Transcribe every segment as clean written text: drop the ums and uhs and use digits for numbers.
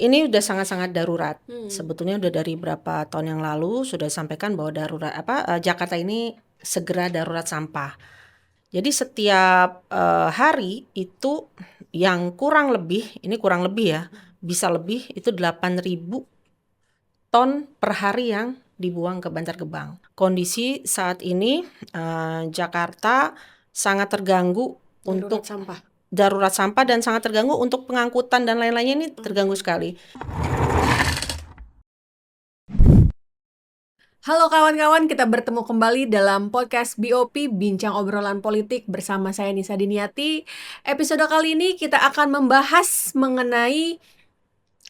Ini udah sangat-sangat darurat. Hmm. Sebetulnya udah dari berapa tahun yang lalu sudah disampaikan bahwa Jakarta ini segera darurat sampah. Jadi setiap hari itu yang kurang lebih ya, bisa lebih itu 8.000 ton per hari yang dibuang ke Bantar Gebang. Kondisi saat ini Jakarta sangat terganggu untuk darurat sampah dan sangat terganggu untuk pengangkutan dan lain-lainnya, ini terganggu sekali. Halo kawan-kawan, kita bertemu kembali dalam podcast BOP, Bincang Obrolan Politik bersama saya Nisa Diniati. Episode kali ini kita akan membahas mengenai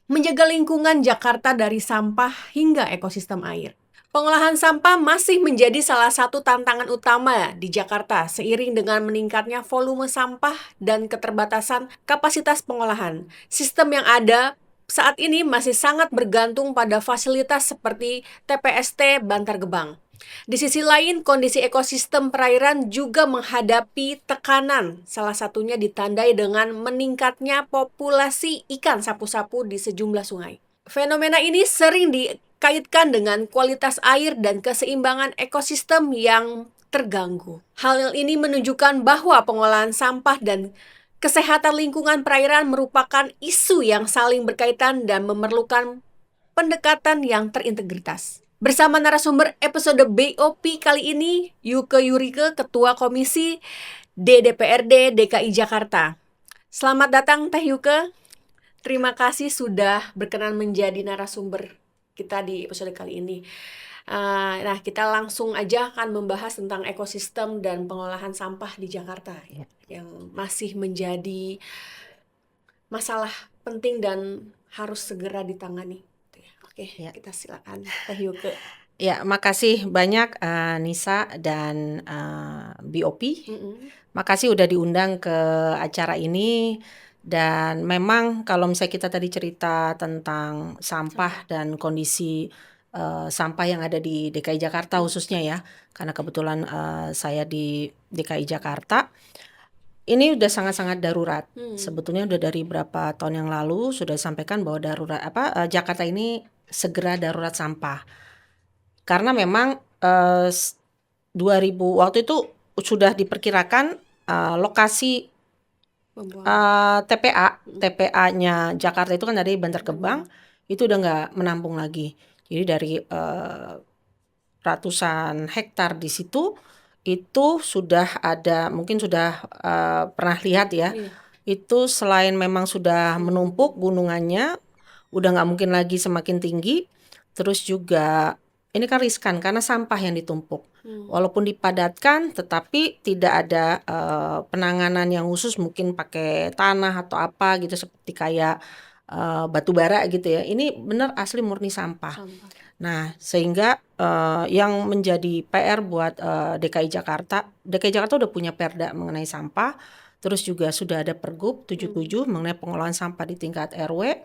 menjaga lingkungan Jakarta dari sampah hingga ekosistem air. Pengolahan sampah masih menjadi salah satu tantangan utama di Jakarta seiring dengan meningkatnya volume sampah dan keterbatasan kapasitas pengolahan. Sistem yang ada saat ini masih sangat bergantung pada fasilitas seperti TPST Bantar Gebang. Di sisi lain, kondisi ekosistem perairan juga menghadapi tekanan, salah satunya ditandai dengan meningkatnya populasi ikan sapu-sapu di sejumlah sungai. Fenomena ini sering dikaitkan dengan kualitas air dan keseimbangan ekosistem yang terganggu. Hal ini menunjukkan bahwa pengolahan sampah dan kesehatan lingkungan perairan merupakan isu yang saling berkaitan dan memerlukan pendekatan yang terintegritas. Bersama narasumber episode BOP kali ini, Yuke Yurike, Ketua Komisi DPRD DKI Jakarta. Selamat datang Teh Yuke. Terima kasih sudah berkenan menjadi narasumber kita di episode kali ini. Nah, kita langsung aja akan membahas tentang ekosistem dan pengolahan sampah di Jakarta yang masih menjadi masalah penting dan harus segera ditangani. Oke, kita silakan Teh Yuke. Ya, makasih banyak Nisa dan BOP. Makasih udah diundang ke acara ini. Dan memang kalau misalnya kita tadi cerita tentang sampah dan kondisi sampah yang ada di DKI Jakarta khususnya ya, karena kebetulan saya di DKI Jakarta, ini udah sangat-sangat darurat. Sebetulnya udah dari berapa tahun yang lalu sudah disampaikan bahwa Jakarta ini segera darurat sampah. Karena memang 2000 waktu itu sudah diperkirakan lokasi TPA-nya Jakarta itu kan dari Bantar Gebang, itu udah nggak menampung lagi. Jadi dari ratusan hektar di situ itu sudah ada, mungkin sudah pernah lihat ya, itu selain memang sudah menumpuk gunungannya, udah nggak mungkin lagi semakin tinggi, terus juga ini kan riskan karena sampah yang ditumpuk. Walaupun dipadatkan, tetapi tidak ada penanganan yang khusus, mungkin pakai tanah atau apa gitu seperti kayak batu bara gitu ya. Ini benar asli murni sampah. Nah, sehingga yang menjadi PR buat DKI Jakarta udah punya perda mengenai sampah, terus juga sudah ada Pergub 77 mengenai pengolahan sampah di tingkat RW.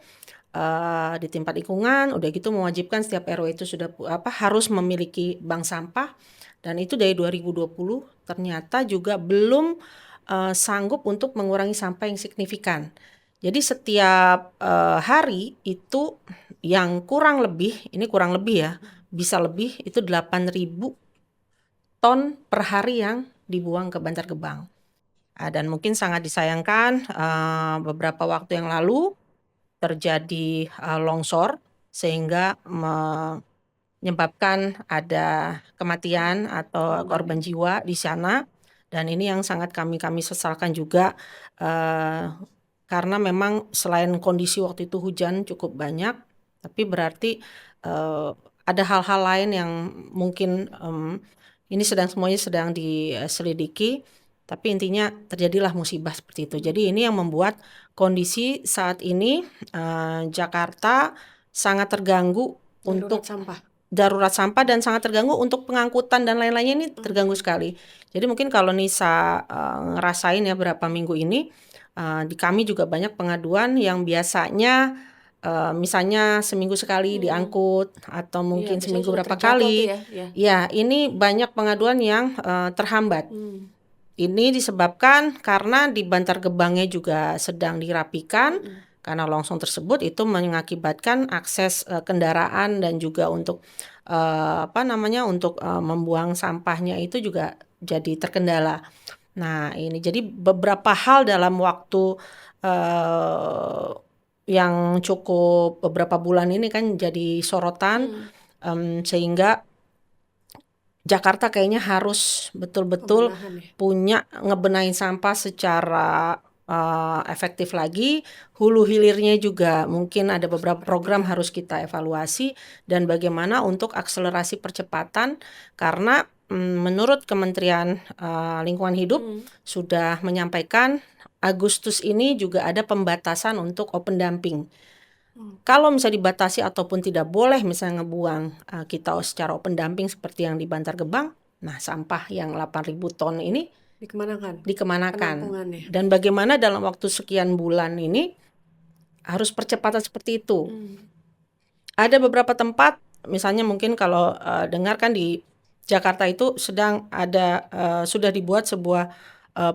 Di tingkat lingkungan, udah gitu mewajibkan setiap RW itu sudah harus memiliki bank sampah, dan itu dari 2020 ternyata juga belum sanggup untuk mengurangi sampah yang signifikan. Jadi setiap hari itu yang kurang lebih ya, bisa lebih itu 8.000 ton per hari yang dibuang ke Bantar Gebang. Dan mungkin sangat disayangkan beberapa waktu yang lalu terjadi longsor sehingga menyebabkan ada kematian atau korban jiwa di sana, dan ini yang sangat kami sesalkan juga karena memang selain kondisi waktu itu hujan cukup banyak, tapi berarti ada hal-hal lain yang mungkin ini semuanya sedang diselidiki. Tapi intinya terjadilah musibah seperti itu. Jadi ini yang membuat kondisi saat ini Jakarta sangat terganggu untuk darurat sampah dan sangat terganggu untuk pengangkutan dan lain-lainnya, ini terganggu sekali. Jadi mungkin kalau Nisa ngerasain ya berapa minggu ini, di kami juga banyak pengaduan yang biasanya misalnya seminggu sekali diangkut atau mungkin seminggu berapa kali. Ya, ini banyak pengaduan yang terhambat. Ini disebabkan karena di Bantar Gebangnya juga sedang dirapikan, Karena longsor tersebut itu mengakibatkan akses kendaraan dan juga untuk membuang sampahnya itu juga jadi terkendala. Nah, ini jadi beberapa hal dalam waktu yang cukup beberapa bulan ini kan jadi sorotan, sehingga Jakarta kayaknya harus betul-betul punya ngebenahin sampah secara efektif lagi. Hulu hilirnya juga mungkin ada beberapa program harus kita evaluasi, dan bagaimana untuk akselerasi percepatan, karena menurut Kementerian Lingkungan Hidup sudah menyampaikan Agustus ini juga ada pembatasan untuk open dumping. Kalau misalnya dibatasi ataupun tidak boleh misalnya ngebuang kita secara open dumping seperti yang di Bantar Gebang, nah sampah yang 8.000 ton ini dikemanakan. Dan bagaimana dalam waktu sekian bulan ini harus percepatan seperti itu. Ada beberapa tempat, misalnya mungkin kalau dengarkan di Jakarta itu sedang ada sudah dibuat sebuah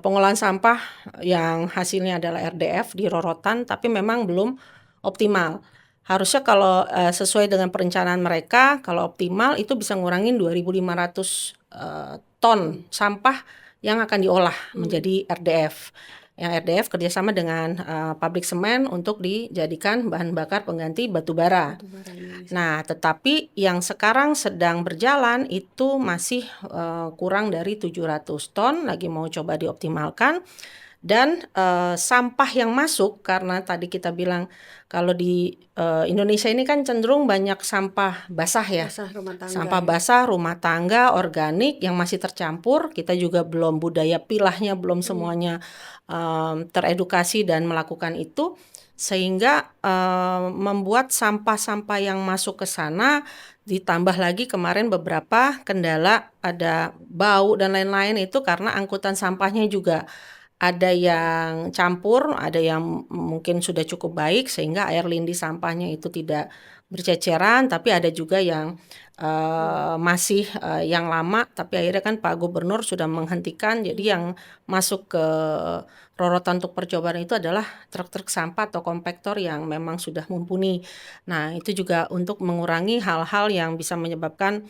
pengolahan sampah yang hasilnya adalah RDF di Rorotan, tapi memang belum optimal. Harusnya kalau sesuai dengan perencanaan mereka, kalau optimal itu bisa ngurangin 2.500 ton sampah yang akan diolah menjadi RDF. Yang RDF kerjasama dengan pabrik semen untuk dijadikan bahan bakar pengganti batu bara. Nah, tetapi yang sekarang sedang berjalan itu masih kurang dari 700 ton, lagi mau coba dioptimalkan. Dan sampah yang masuk, karena tadi kita bilang kalau di Indonesia ini kan cenderung banyak sampah basah ya, sampah basah rumah tangga organik yang masih tercampur. Kita juga belum budaya pilahnya, belum semuanya teredukasi dan melakukan itu, sehingga membuat sampah-sampah yang masuk ke sana. Ditambah lagi kemarin beberapa kendala, ada bau dan lain-lain, itu karena angkutan sampahnya juga ada yang campur, ada yang mungkin sudah cukup baik sehingga air lindi sampahnya itu tidak berceceran, tapi ada juga yang masih yang lama, tapi akhirnya kan Pak Gubernur sudah menghentikan. Jadi yang masuk ke Rorotan untuk percobaan itu adalah truk-truk sampah atau kompaktor yang memang sudah mumpuni. Nah, itu juga untuk mengurangi hal-hal yang bisa menyebabkan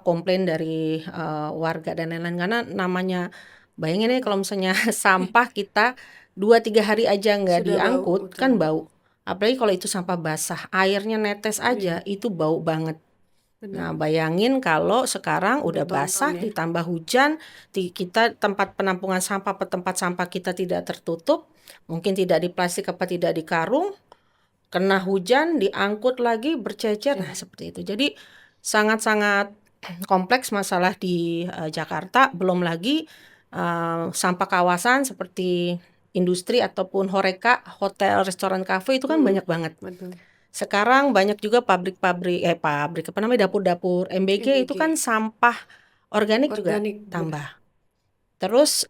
komplain dari warga dan lain-lain, karena namanya, bayangin kalau misalnya sampah kita 2-3 hari aja nggak diangkut, kan bau. Apalagi kalau itu sampah basah, airnya netes aja, itu bau banget. Nah, bayangin kalau sekarang udah basah, ditambah hujan, kita tempat penampungan sampah, tempat sampah kita tidak tertutup, mungkin tidak di plastik apa tidak di karung, kena hujan, diangkut lagi, bercecer, nah seperti itu. Jadi sangat-sangat kompleks masalah di Jakarta, belum lagi sampah kawasan seperti industri ataupun horeca, hotel, restoran, kafe itu kan banyak banget. Sekarang banyak juga pabrik dapur-dapur MBG itu kan sampah organik juga tambah. Terus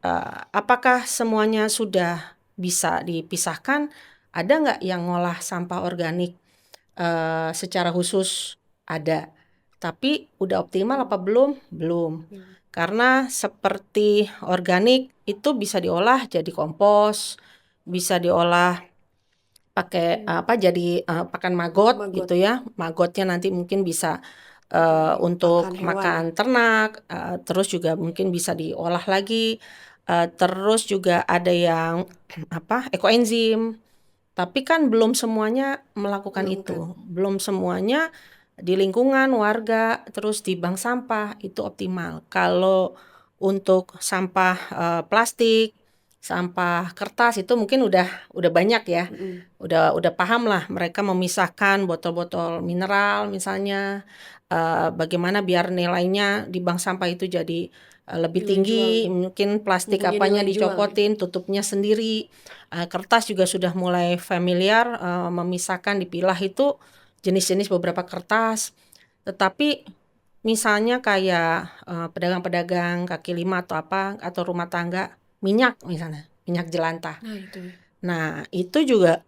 apakah semuanya sudah bisa dipisahkan? Ada nggak yang ngolah sampah organik secara khusus? Ada. Tapi udah optimal apa belum? Belum. Karena seperti organik itu bisa diolah jadi kompos, bisa diolah pakai jadi pakan magot gitu ya. Magotnya nanti mungkin bisa untuk makan ternak, terus juga mungkin bisa diolah lagi. Terus juga ada yang ekoenzim. Tapi kan belum semuanya melakukan itu. Belum semuanya di lingkungan warga, terus di bank sampah itu optimal. Kalau untuk sampah plastik, sampah kertas itu mungkin udah banyak ya. Udah paham lah mereka memisahkan botol-botol mineral misalnya, bagaimana biar nilainya di bank sampah itu jadi lebih tinggi. Mungkin plastik apanya dicopotin, tutupnya sendiri. Kertas juga sudah mulai familiar memisahkan, dipilah itu jenis-jenis beberapa kertas. Tetapi misalnya kayak pedagang-pedagang kaki lima atau rumah tangga, minyak misalnya, minyak jelantah. Nah, itu juga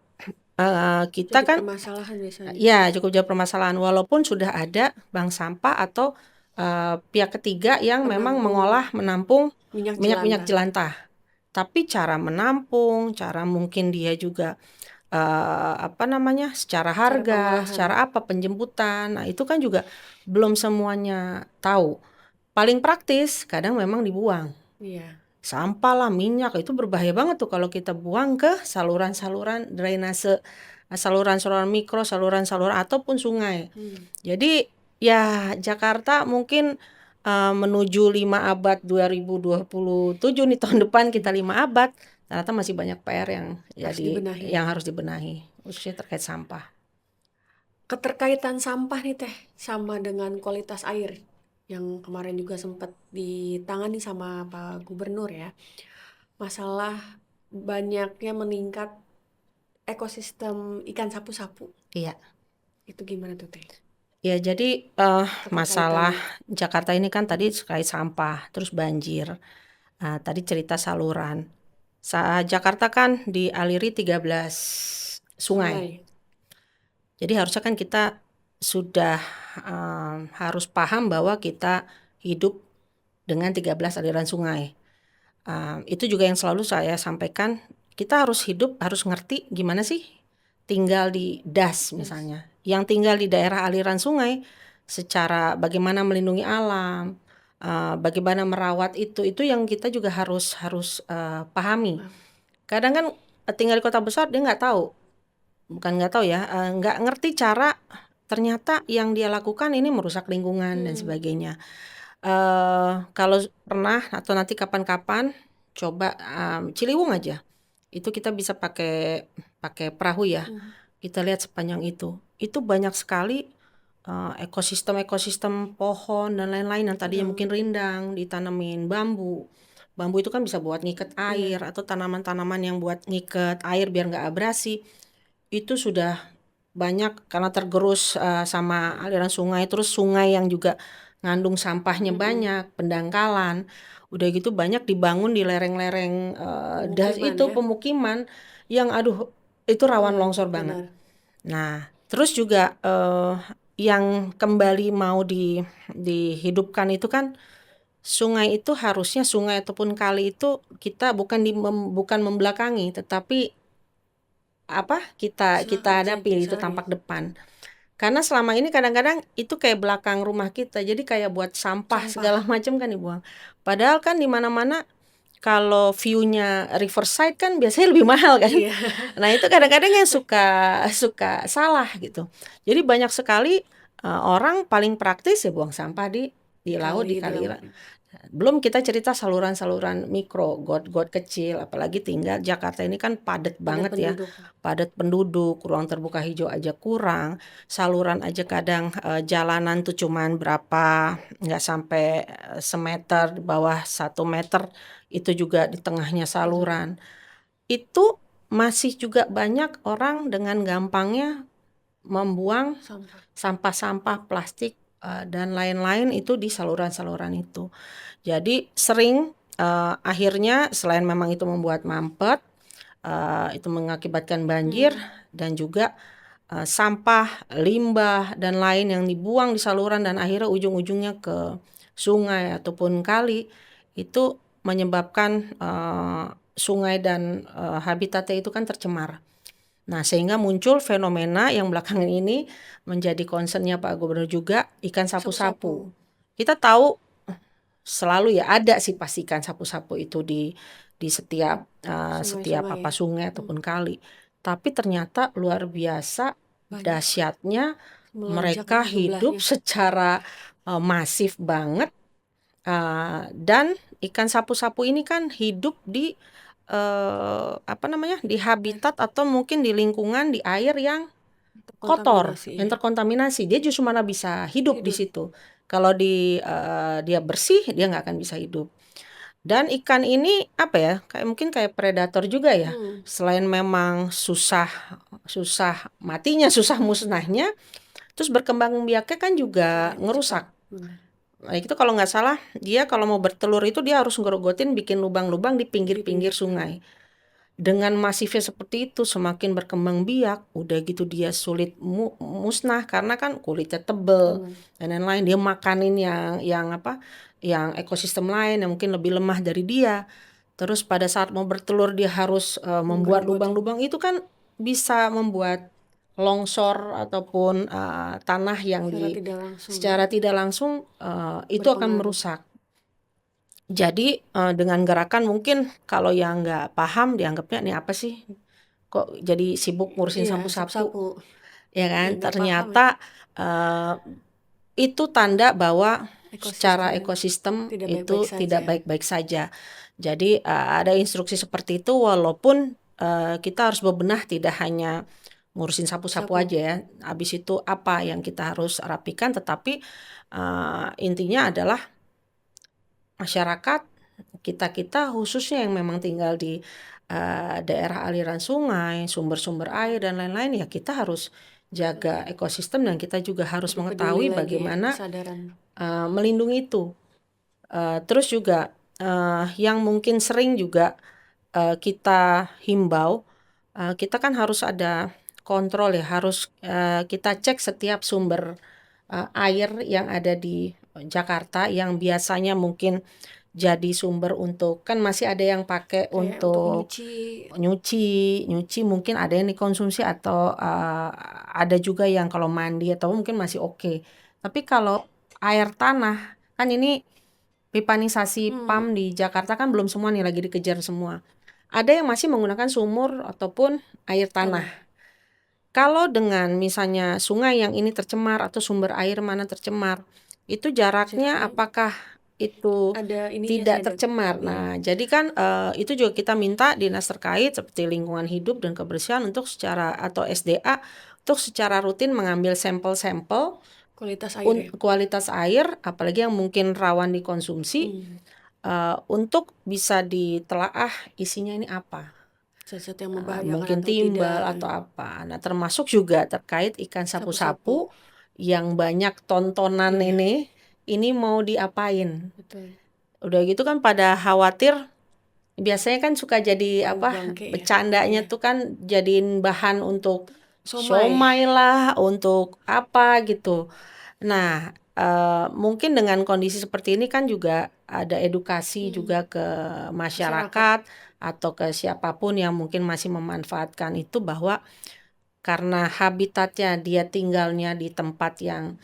kita jadi kan permasalahan biasanya. Ya, cukup jadi permasalahan, walaupun sudah ada bank sampah atau pihak ketiga yang memang menampung minyak jelantah. tapi cara menampung, cara mungkin dia juga secara harga, secara penjemputan. Nah, itu kan juga belum semuanya tahu. Paling praktis kadang memang dibuang. Iya. Sampah lah, minyak itu berbahaya banget tuh kalau kita buang ke saluran-saluran drainase, saluran-saluran mikro, saluran-saluran ataupun sungai. Jadi ya Jakarta mungkin menuju 5 abad 2027 nih, tahun depan kita 5 abad, ternyata masih banyak PR yang harus dibenahi, khususnya terkait sampah. Keterkaitan sampah nih Teh sama dengan kualitas air yang kemarin juga sempat ditangani sama Pak Gubernur ya. Masalah banyaknya meningkat ekosistem ikan sapu-sapu. Iya. Itu gimana tuh Teh? Ya, jadi masalah Jakarta ini kan tadi terkait sampah, terus banjir. Tadi cerita saluran. Jakarta kan dialiri 13 sungai. Jadi harusnya kan kita sudah harus paham bahwa kita hidup dengan 13 aliran sungai. Itu juga yang selalu saya sampaikan, kita harus hidup, harus ngerti gimana sih tinggal di DAS misalnya, yang tinggal di daerah aliran sungai, secara bagaimana melindungi alam, bagaimana merawat itu yang kita juga harus pahami. Kadang kan tinggal di kota besar dia nggak tahu, nggak ngerti cara ternyata yang dia lakukan ini merusak lingkungan dan sebagainya. Kalau pernah atau nanti kapan-kapan coba Ciliwung aja, itu kita bisa pakai perahu ya. Kita lihat sepanjang itu banyak sekali ekosistem pohon dan lain-lain yang tadinya mungkin rindang, ditanemin bambu itu kan bisa buat ngiket air, atau tanaman-tanaman yang buat ngiket air biar nggak abrasi. Itu sudah banyak karena tergerus sama aliran sungai, terus sungai yang juga ngandung sampahnya banyak, pendangkalan. Udah gitu banyak dibangun di lereng-lereng pemukiman yang itu rawan longsor banget. Nah, terus juga yang kembali mau dihidupkan itu kan sungai itu harusnya, sungai ataupun kali itu kita bukan membelakangi, tetapi kita hadapi itu tampak depan. Karena selama ini kadang-kadang itu kayak belakang rumah kita, jadi kayak buat sampah segala macam kan dibuang. Padahal kan di mana-mana kalau view-nya riverside kan biasanya lebih mahal kan. Nah, itu kadang-kadang yang suka salah gitu. Jadi banyak sekali orang paling praktis ya buang sampah di laut, di kali. Belum kita cerita saluran-saluran mikro, got-got kecil, apalagi tinggal Jakarta ini kan padat banget ya. Padat penduduk, ruang terbuka hijau aja kurang, saluran aja kadang jalanan tuh cuman berapa, nggak sampai semeter, di bawah 1 meter itu juga di tengahnya saluran. Itu masih juga banyak orang dengan gampangnya membuang sampah-sampah plastik dan lain-lain itu di saluran-saluran itu. Jadi sering akhirnya selain memang itu membuat mampet, itu mengakibatkan banjir dan juga sampah, limbah dan lain yang dibuang di saluran dan akhirnya ujung-ujungnya ke sungai ataupun kali, itu menyebabkan sungai dan habitatnya itu kan tercemar. Nah, sehingga muncul fenomena yang belakangan ini menjadi concernnya Pak Gubernur juga, ikan sapu-sapu. Kita tahu selalu ya ada sih pasti ikan sapu-sapu itu di setiap sungai ataupun kali. Tapi ternyata luar biasa dahsyatnya mereka hidup secara masif banget, dan ikan sapu-sapu ini kan hidup di di habitat atau mungkin di lingkungan, di air yang kotor, yang terkontaminasi. Dia justru malah bisa hidup di situ. Kalau dia bersih, dia nggak akan bisa hidup. Dan ikan ini kayak predator juga ya. Selain memang susah matinya, susah musnahnya, terus berkembang biaknya kan juga ngerusak. Nah, itu kalau nggak salah dia kalau mau bertelur itu dia harus ngerogotin, bikin lubang-lubang di pinggir-pinggir sungai. Dengan masifnya seperti itu, semakin berkembang biak, udah gitu dia sulit musnah karena kan kulitnya tebel dan lain-lain. Dia makanin yang ekosistem lain yang mungkin lebih lemah dari dia. Terus pada saat mau bertelur dia harus membuat lubang-lubang, itu kan bisa membuat longsor ataupun tanah yang secara tidak langsung itu akan merusak. Jadi dengan gerakan mungkin kalau yang nggak paham dianggapnya ini apa sih, kok jadi sibuk ngurusin sapu-sapu, ya kan? Ternyata itu tanda bahwa secara ekosistem itu tidak baik-baik saja. Jadi ada instruksi seperti itu, walaupun kita harus bebenah, tidak hanya ngurusin sapu-sapu aja ya. Habis itu apa yang kita harus rapikan, tetapi intinya adalah masyarakat kita khususnya yang memang tinggal di daerah aliran sungai, sumber-sumber air dan lain-lain, ya kita harus jaga ekosistem dan kita juga harus mengetahui bagaimana melindungi itu. Terus juga yang mungkin sering juga kita himbau, kita kan harus ada kontrol ya, harus kita cek setiap sumber air yang ada di Jakarta yang biasanya mungkin jadi sumber untuk, kan masih ada yang pakai untuk nyuci, mungkin ada yang dikonsumsi atau ada juga yang kalau mandi atau mungkin masih oke. Tapi kalau air tanah, kan ini pipanisasi PAM di Jakarta kan belum semua nih, lagi dikejar semua. Ada yang masih menggunakan sumur ataupun air tanah. Kalau dengan misalnya sungai yang ini tercemar atau sumber air mana tercemar, itu jaraknya apakah itu tidak tercemar. Nah, jadi kan itu juga kita minta dinas terkait seperti lingkungan hidup dan kebersihan untuk secara, atau SDA, untuk secara rutin mengambil sampel-sampel kualitas air, apalagi yang mungkin rawan dikonsumsi, untuk bisa ditelaah isinya ini apa. Sesuatu yang membahayakan Mungkin atau timbal tidak. atau apa. Nah, termasuk juga terkait ikan sapu-sapu yang banyak tontonan ini mau diapain. Udah gitu kan pada khawatir, biasanya kan suka jadi bercandanya tuh kan jadiin bahan untuk siomay lah, untuk apa gitu. Nah, mungkin dengan kondisi seperti ini kan juga ada edukasi juga ke masyarakat atau ke siapapun yang mungkin masih memanfaatkan itu, bahwa karena habitatnya dia tinggalnya di tempat yang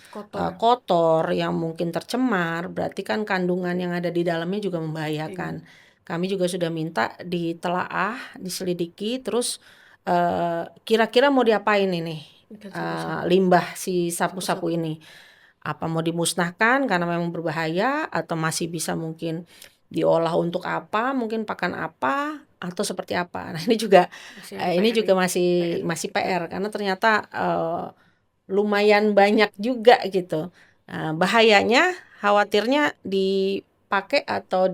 kotor, yang mungkin tercemar, berarti kan kandungan yang ada di dalamnya juga membahayakan. Kami juga sudah minta ditelaah, diselidiki, terus kira-kira mau diapain ini limbah si sapu-sapu ini. Apa mau dimusnahkan karena memang berbahaya, atau masih bisa mungkin diolah untuk apa, mungkin pakan apa, atau seperti apa. Nah, ini juga masih PR karena ternyata lumayan banyak juga gitu. Bahayanya, khawatirnya dipakai atau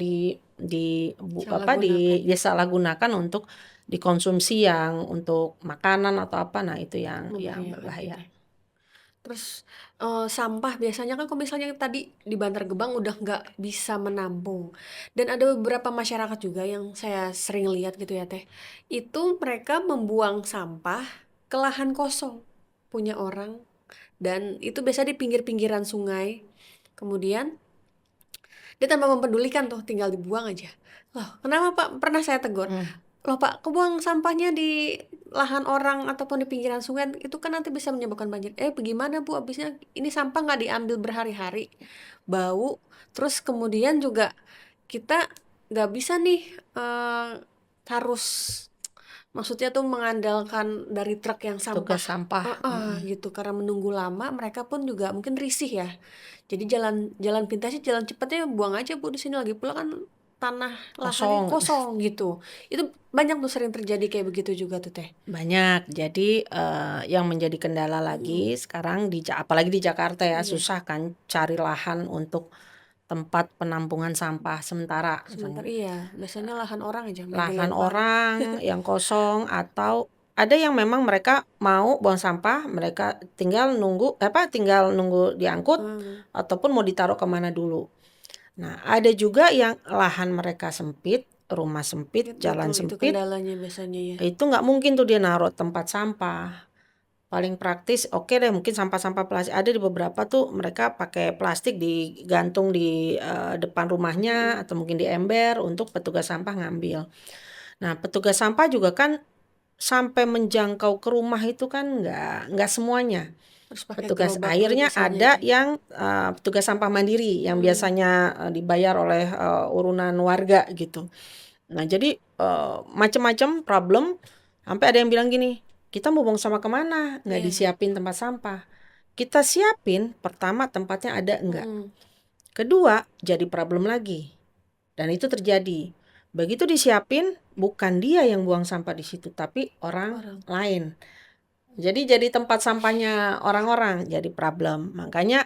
disalahgunakan untuk dikonsumsi yang untuk makanan atau apa. Nah, itu yang berbahaya. Terus sampah biasanya kan kalau misalnya tadi di Bantar Gebang udah nggak bisa menampung, dan ada beberapa masyarakat juga yang saya sering lihat gitu ya Teh, itu mereka membuang sampah ke lahan kosong punya orang, dan itu biasa di pinggir-pinggiran sungai. Kemudian dia tanpa mempedulikan tuh, tinggal dibuang aja. Loh, kenapa Pak? Pernah saya tegur. Loh Pak, kebuang sampahnya di lahan orang ataupun di pinggiran sungai, itu kan nanti bisa menyebabkan banjir. Bagaimana Bu, abisnya ini sampah nggak diambil berhari-hari, bau. Terus kemudian juga kita nggak bisa nih harus, maksudnya tuh mengandalkan dari truk yang tugas sampah. Gitu, karena menunggu lama mereka pun juga mungkin risih ya. Jadi jalan pintasnya, jalan cepatnya buang aja Bu di sini, lagi pula kan tanah lahannya kosong gitu. Itu banyak tuh sering terjadi kayak begitu juga tuh Teh. Banyak. Jadi yang menjadi kendala lagi sekarang apalagi di Jakarta ya, susah kan cari lahan untuk tempat penampungan sampah sementara. Iya, biasanya lahan orang aja. Lahan orang yang kosong, atau ada yang memang mereka mau buang sampah, mereka tinggal nunggu diangkut ataupun mau ditaruh kemana dulu. Nah, ada juga yang lahan mereka sempit, rumah sempit, jalan sempit. Itu kendalanya biasanya ya. Itu nggak mungkin tuh dia naruh tempat sampah. Paling praktis, oke deh mungkin sampah-sampah plastik ada di beberapa tuh mereka pakai plastik digantung di depan rumahnya atau mungkin di ember untuk petugas sampah ngambil. Nah, petugas sampah juga kan sampai menjangkau ke rumah itu kan nggak semuanya. Harus pakai Petugas gerobak kali airnya misalnya ada kan. yang petugas sampah mandiri yang biasanya dibayar oleh urunan warga gitu. Nah, jadi macam-macam problem sampai ada yang bilang gini, kita mau buang sampah kemana? Nggak Iya. disiapin tempat sampah. Kita siapin, pertama tempatnya ada enggak. Mm-mm. Kedua, jadi problem lagi. Dan itu terjadi. Begitu disiapin, bukan dia yang buang sampah di situ, tapi orang Orang. lain. Jadi tempat sampahnya orang-orang jadi problem. Makanya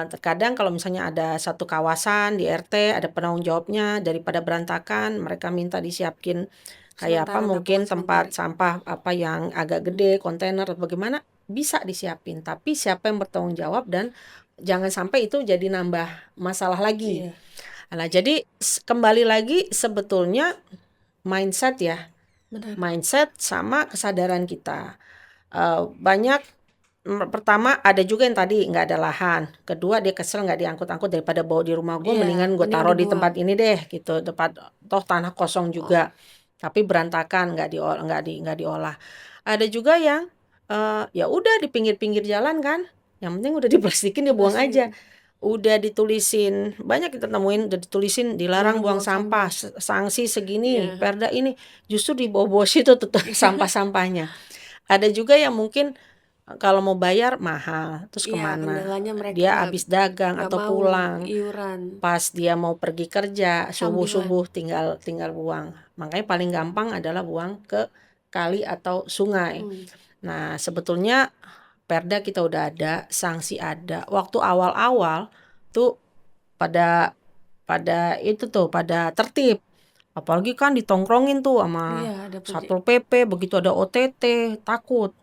terkadang kalau misalnya ada satu kawasan di RT ada penanggung jawabnya, daripada berantakan, mereka minta disiapin kayak apa Sementara mungkin tampungan sampah. tempat sampah apa yang agak gede, kontainer atau bagaimana bisa disiapin. Tapi siapa yang bertanggung jawab dan jangan sampai itu jadi nambah masalah lagi. Iya. Nah, jadi kembali lagi sebetulnya mindset ya. Benar. Mindset sama kesadaran kita. Banyak pertama ada juga yang tadi nggak ada lahan, kedua dia kesel nggak diangkut-angkut daripada bawa di rumah gue, Iya, mendingan gue mending taruh di dibuang. tempat ini deh gitu, tempat toh tanah kosong juga tapi berantakan nggak diolah. Ada juga yang ya udah di pinggir-pinggir jalan kan, yang penting udah diplastikin dia buang aja, udah ditulisin banyak kita temuin udah ditulisin dilarang Dilarang buang buang sampah, sampah. sanksi segini, Iya. perda ini, justru di bawah-bawah situ tuh sampah-sampahnya. Ada juga yang mungkin kalau mau bayar mahal, terus Iya, kemana? kendalanya mereka Dia habis dagang nggak atau mau pulang, iuran. pas dia mau pergi kerja Sambilan. subuh-subuh tinggal tinggal buang. Makanya paling gampang adalah buang ke kali atau sungai. Nah, sebetulnya perda kita udah ada, sanksi ada. Waktu awal-awal tuh pada pada itu tuh pada tertib. Apalagi kan ditongkrongin tuh sama Iya, ada Satpol PP, begitu ada OTT, takut.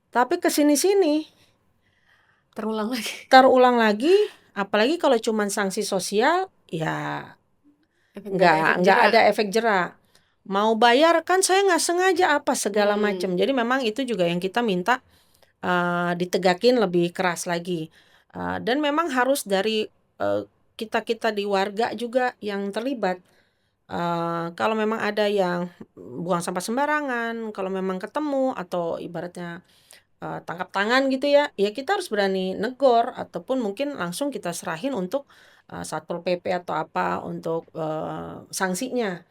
Tapi kesini-sini terulang lagi. terulang lagi, apalagi kalau cuman sanksi sosial, ya Nggak ada efek nggak jerak. ada efek jerak. Mau bayar kan saya nggak sengaja apa segala macam. Jadi memang itu juga yang kita minta ditegakin lebih keras lagi. Dan memang harus dari kita-kita di warga juga yang terlibat. Kalau memang ada yang buang sampah sembarangan, kalau memang ketemu atau ibaratnya tangkap tangan gitu ya, ya kita harus berani negor ataupun mungkin langsung kita serahin untuk Satpol PP atau apa untuk sanksinya,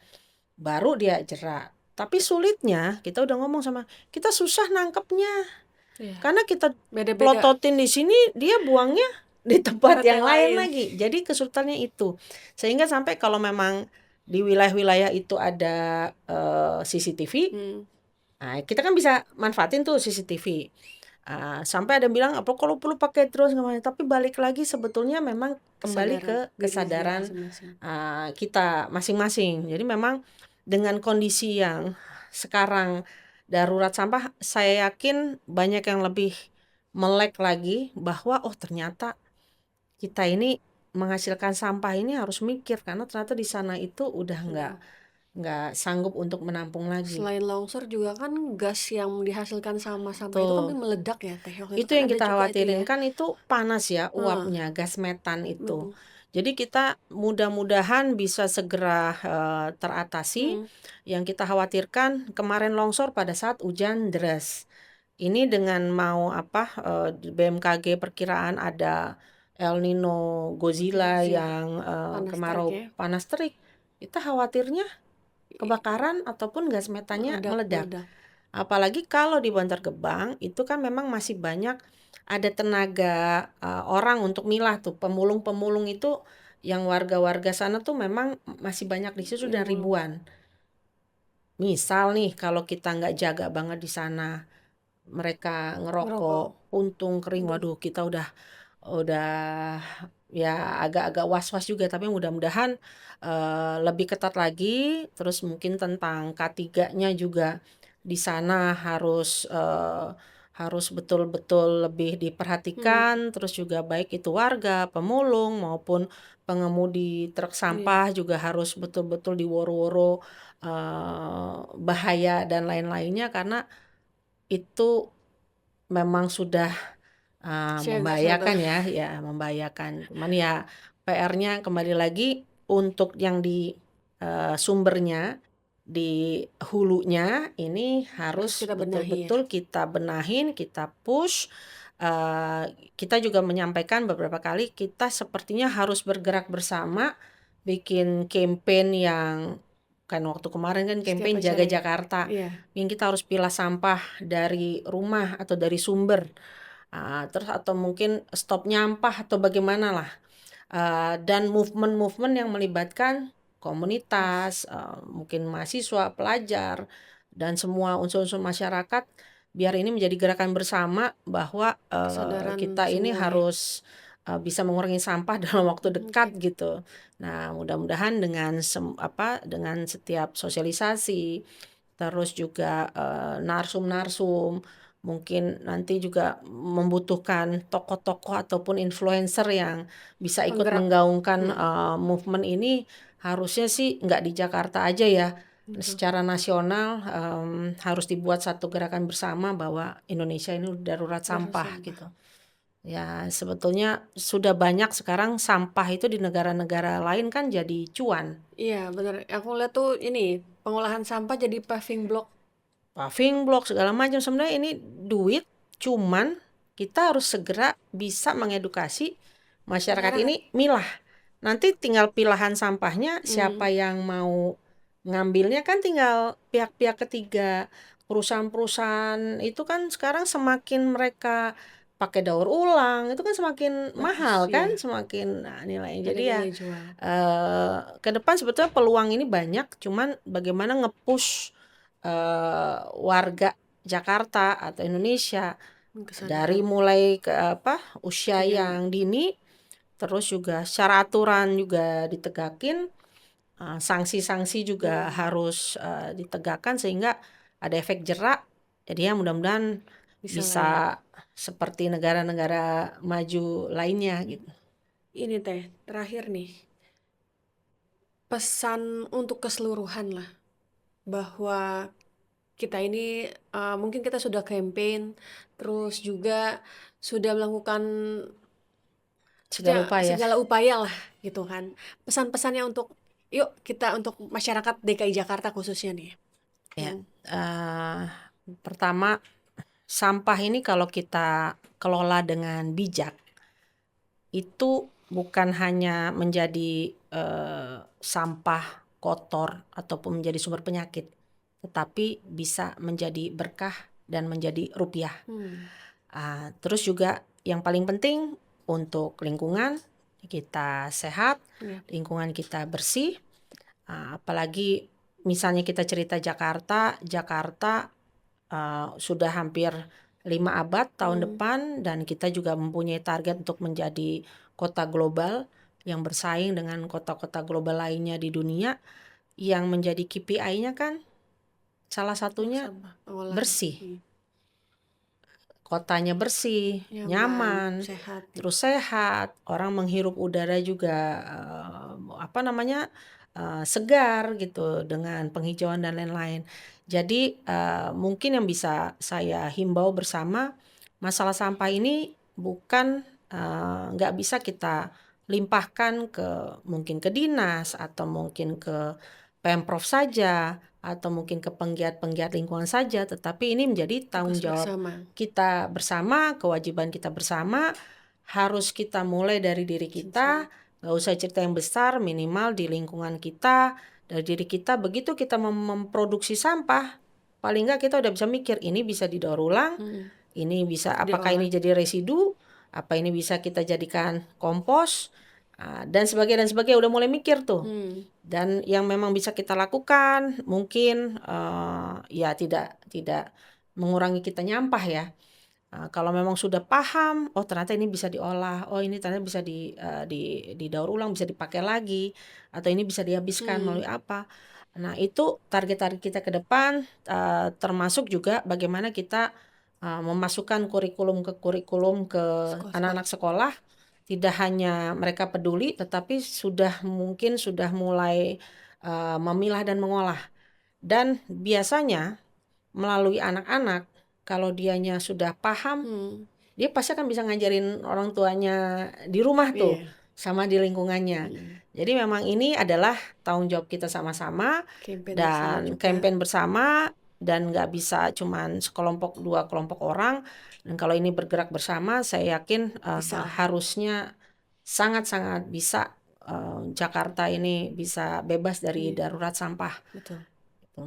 baru dia jerak. Tapi sulitnya kita udah ngomong sama, kita susah nangkepnya Iya. karena kita Beda-beda. plototin di sini, dia buangnya di tempat Tempat yang yang lain lain. lagi. Jadi kesulitannya itu. Sehingga sampai kalau memang di wilayah-wilayah itu ada CCTV, nah kita kan bisa manfaatin tuh CCTV. Sampai ada yang bilang apa kalau perlu pakai terus nggak, tapi balik lagi sebetulnya memang kembali ke kesadaran masing-masing. kita masing-masing. Jadi memang dengan kondisi yang sekarang darurat sampah, saya yakin banyak yang lebih melek lagi bahwa oh ternyata kita ini menghasilkan sampah ini harus mikir karena ternyata di sana itu udah nggak sanggup untuk menampung lagi. Selain longsor juga kan gas yang dihasilkan sama sampah itu kan meledak ya Teh. Itu yang kita khawatirin kan itu panas ya uapnya, gas metan itu. Jadi kita mudah-mudahan bisa segera teratasi. Yang kita khawatirkan kemarin longsor pada saat hujan deras. Ini dengan mau di BMKG perkiraan ada El Nino Godzilla yang kemarau panas terik. Kita khawatirnya kebakaran ataupun gas metannya meledak. Apalagi kalau di Bantar Gebang itu kan memang masih banyak ada tenaga orang untuk milah tuh, pemulung-pemulung itu yang warga-warga sana tuh memang masih banyak di situ dan ribuan. Misal nih kalau kita nggak jaga banget di sana, mereka ngerokok, puntung kering, waduh kita udah ya agak-agak was-was juga, tapi mudah-mudahan lebih ketat lagi. Terus mungkin tentang K3-nya juga di sana harus betul-betul lebih diperhatikan. Terus juga baik itu warga, pemulung maupun pengemudi truk sampah juga harus betul-betul diworo-woro bahaya dan lain-lainnya, karena itu memang sudah Siaga membahayakan satu. ya membahayakan. Cuman ya PR-nya kembali lagi untuk yang di sumbernya, di hulunya ini Harus harus kita benahi ya. betul-betul kita benahin, kita push. Kita juga menyampaikan beberapa kali kita sepertinya harus bergerak bersama, bikin campaign yang kan waktu kemarin kan Setiap campaign Jaga acara ya. Jakarta. Iya. Yang kita harus pilah sampah dari rumah atau dari sumber. Terus atau mungkin stop nyampah atau bagaimana lah. Dan movement-movement yang melibatkan komunitas, mungkin mahasiswa, pelajar, dan semua unsur-unsur masyarakat, biar ini menjadi gerakan bersama bahwa Kesadaran kita ini semua ya. harus bisa mengurangi sampah dalam waktu dekat Oke. gitu. Nah, mudah-mudahan dengan dengan setiap sosialisasi, terus juga narsum-narsum, mungkin nanti juga membutuhkan tokoh-tokoh ataupun influencer yang bisa ikut Penggerak. menggaungkan movement ini. Harusnya sih nggak di Jakarta aja ya, Betul. secara nasional harus dibuat satu gerakan bersama bahwa Indonesia ini udah darurat sampah gitu. Ya sebetulnya sudah banyak sekarang sampah itu di negara-negara lain kan jadi cuan. Iya bener, aku lihat tuh ini pengolahan sampah jadi paving block. Paving block segala macam, sebenarnya ini duit, cuman kita harus segera bisa mengedukasi masyarakat Masyarakat. ini milah. Nanti tinggal pilahan sampahnya, siapa yang mau ngambilnya kan tinggal pihak-pihak ketiga. Perusahaan-perusahaan itu kan sekarang semakin mereka pakai daur ulang, itu kan semakin Bagus mahal kan, ya. semakin nilainya. Ada Jadi ya nilai jual. ke depan sebetulnya peluang ini banyak, cuman bagaimana nge-push warga Jakarta atau Indonesia dari Kesadaran. mulai ke usia Sejak yang dini, terus juga secara aturan juga ditegakin, sanksi-sanksi juga harus ditegakkan sehingga ada efek jerak. Jadi ya mudah-mudahan bisa lah ya. bisa seperti negara-negara maju lainnya gitu. Ini teh terakhir nih, pesan untuk keseluruhan lah bahwa kita ini mungkin kita sudah campaign, terus juga sudah melakukan Segala upaya. segala upaya lah gitu kan. Pesan-pesannya untuk yuk kita untuk masyarakat DKI Jakarta khususnya nih. Ya, pertama sampah ini kalau kita kelola dengan bijak, itu bukan hanya menjadi sampah kotor ataupun menjadi sumber penyakit, tetapi bisa menjadi berkah dan menjadi rupiah. Terus juga yang paling penting untuk lingkungan kita sehat, lingkungan kita bersih. Apalagi misalnya kita cerita Jakarta sudah hampir 5 abad tahun depan, dan kita juga mempunyai target untuk menjadi kota global yang bersaing dengan kota-kota global lainnya di dunia. Yang menjadi KPI-nya kan salah satunya bersih. Kotanya bersih, nyaman, sehat. terus sehat, orang menghirup udara juga segar gitu dengan penghijauan dan lain-lain. Jadi mungkin yang bisa saya himbau bersama, masalah sampah ini bukan nggak bisa kita limpahkan mungkin ke dinas atau mungkin ke Pemprov saja atau mungkin ke penggiat-penggiat lingkungan saja, tetapi ini menjadi tanggung jawab kita bersama, kewajiban kita bersama. Harus kita mulai dari diri kita, gak usah cerita yang besar, minimal di lingkungan kita, dari diri kita. Begitu kita memproduksi sampah, paling nggak kita udah bisa mikir, ini bisa didaur ulang, ini bisa, apakah ini jadi residu, apa ini bisa kita jadikan kompos, dan sebagainya udah mulai mikir tuh. Dan yang memang bisa kita lakukan mungkin ya tidak mengurangi kita nyampah ya. Kalau memang sudah paham, oh ternyata ini bisa diolah, oh ini ternyata bisa didaur ulang, bisa dipakai lagi, atau ini bisa dihabiskan melalui apa. Nah itu target-target kita ke depan, termasuk juga bagaimana kita memasukkan kurikulum ke anak-anak sekolah. Tidak hanya mereka peduli, tetapi mungkin sudah mulai memilah dan mengolah. Dan biasanya melalui anak-anak, kalau dianya sudah paham, Hmm. dia pasti akan bisa ngajarin orang tuanya di rumah tuh, Iya. sama di lingkungannya. Jadi memang ini adalah tanggung jawab kita sama-sama Campaign bersama dan juga. campaign bersama, dan nggak bisa cuman sekelompok 2 kelompok orang. Dan kalau ini bergerak bersama, saya yakin Bisa lah. harusnya sangat-sangat bisa Jakarta ini bisa bebas dari darurat sampah. Betul. Gitu.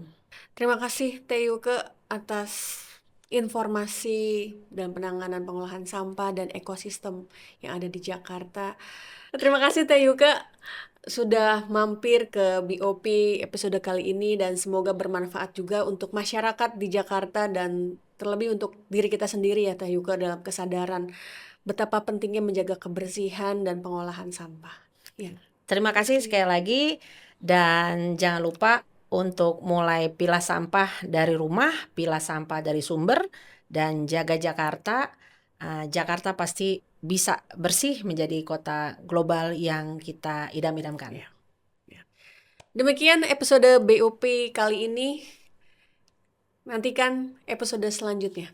Terima kasih Teh Yuke atas informasi dan penanganan pengolahan sampah dan ekosistem yang ada di Jakarta. Terima kasih Teh Yuke sudah mampir ke BOP episode kali ini, dan semoga bermanfaat juga untuk masyarakat di Jakarta dan terlebih untuk diri kita sendiri ya Teh Yuke, dalam kesadaran betapa pentingnya menjaga kebersihan dan pengolahan sampah. Ya. Terima kasih sekali lagi, dan jangan lupa untuk mulai pilah sampah dari rumah, pilah sampah dari sumber, dan jaga Jakarta. Jakarta pasti bisa bersih menjadi kota global yang kita idam-idamkan. Demikian episode BOP kali ini. Nantikan episode selanjutnya.